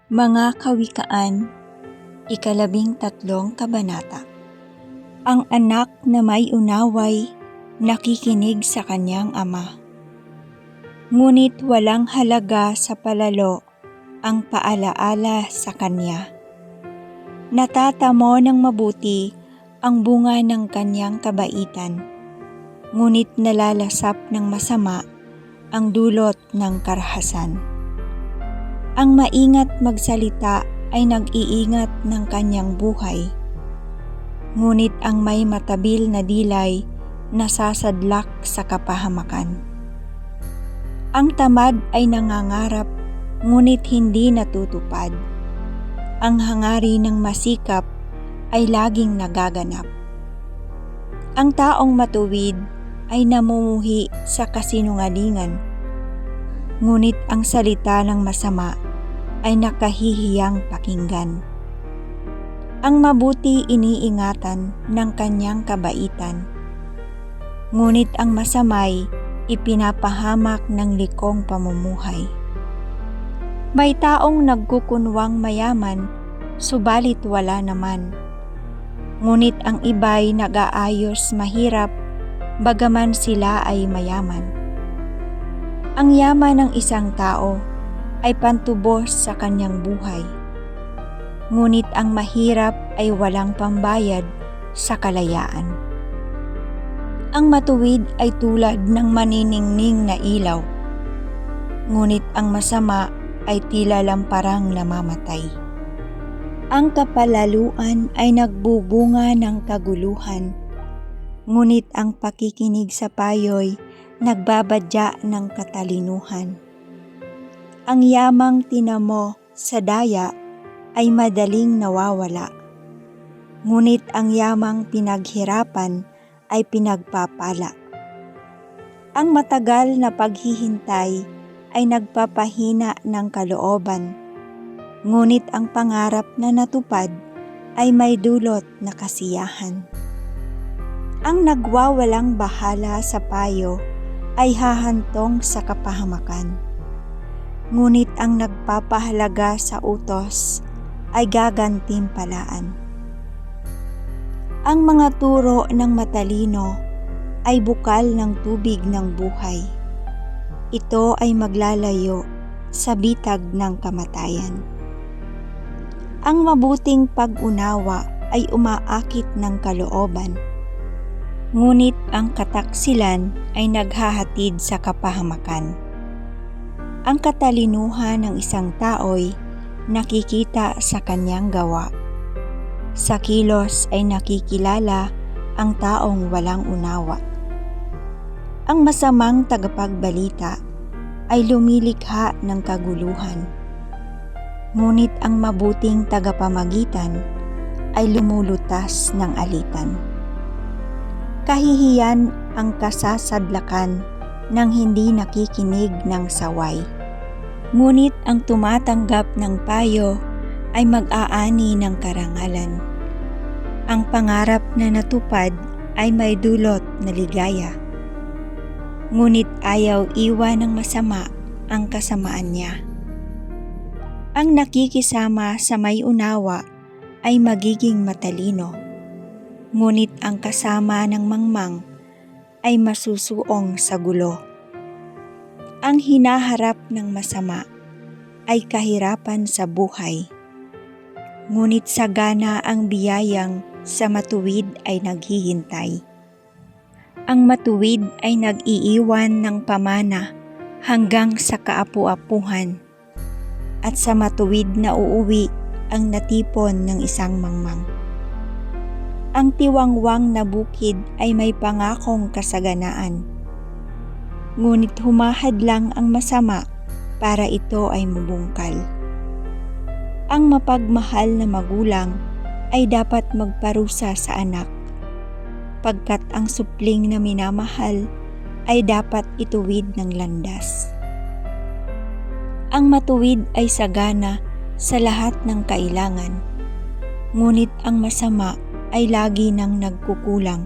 Mga Kawikaan, 13 kabanata. Ang anak na may unaway, nakikinig sa kanyang ama. Ngunit walang halaga sa palalo ang paalaala sa kanya. Natatamo ng mabuti ang bunga ng kanyang kabaitan, ngunit nalalasap ng masama ang dulot ng karahasan. Ang maingat magsalita ay nag-iingat ng kanyang buhay, ngunit ang may matabil na dilay nasasadlak sa kapahamakan. Ang tamad ay nangangarap, ngunit hindi natutupad. Ang hangarin ng masikap ay laging nagaganap. Ang taong matuwid ay namumuhi sa kasinungalingan, ngunit ang salita ng masama ay nakahihiyang pakinggan. Ang mabuti iniingatan ng kanyang kabaitan, ngunit ang masamay ipinapahamak ng likong pamumuhay. May taong nagkukunwang mayaman, subalit wala naman. Ngunit ang iba'y nag-aayos mahirap, bagaman sila ay mayaman. Ang yaman ng isang tao ay pantubos sa kanyang buhay, ngunit ang mahirap ay walang pambayad sa kalayaan. Ang matuwid ay tulad ng maniningning na ilaw, ngunit ang masama ay tila lamparang namamatay. Ang kapalaluan ay nagbubunga ng kaguluhan, ngunit ang pakikinig sa payo'y nagbabadya ng katalinuhan. Ang yamang tinamo sa daya ay madaling nawawala, ngunit ang yamang pinaghirapan ay pinagpapala. Ang matagal na paghihintay ay nagpapahina ng kalooban, ngunit ang pangarap na natupad ay may dulot na kasiyahan. Ang nagwawalang bahala sa payo ay hahantong sa kapahamakan, ngunit ang nagpapahalaga sa utos ay gagantimpalaan. Ang mga turo ng matalino ay bukal ng tubig ng buhay. Ito ay maglalayo sa bitag ng kamatayan. Ang mabuting pag-unawa ay umaakit ng kalooban, ngunit ang kataksilan ay naghahatid sa kapahamakan. Ang katalinuhan ng isang tao'y nakikita sa kanyang gawa. Sa kilos ay nakikilala ang taong walang unawa. Ang masamang tagapagbalita ay lumilikha ng kaguluhan, ngunit ang mabuting tagapamagitan ay lumulutas ng alitan. Kahihiyan ang kasasadlakan ng hindi nakikinig ng saway, ngunit ang tumatanggap ng payo ay mag-aani ng karangalan. Ang pangarap na natupad ay may dulot na ligaya, ngunit ayaw iwan ng masama ang kasamaan niya. Ang nakikisama sa may unawa ay magiging matalino, ngunit ang kasama ng mangmang ay masusuong sa gulo. Ang hinaharap ng masama ay kahirapan sa buhay, ngunit sagana ang biyayang sa matuwid ay naghihintay. Ang matuwid ay nag-iiwan ng pamana hanggang sa kaapu-apuhan, at sa matuwid na uuwi ang natipon ng isang mangmang. Ang tiwangwang na bukid ay may pangakong kasaganaan, ngunit humahadlang ang masama para ito ay mabungkal. Ang mapagmahal na magulang ay dapat magparusa sa anak, pagkat ang supling na minamahal ay dapat ituwid ng landas. Ang matuwid ay sagana sa lahat ng kailangan, ngunit ang masama ay lagi nang nagkukulang.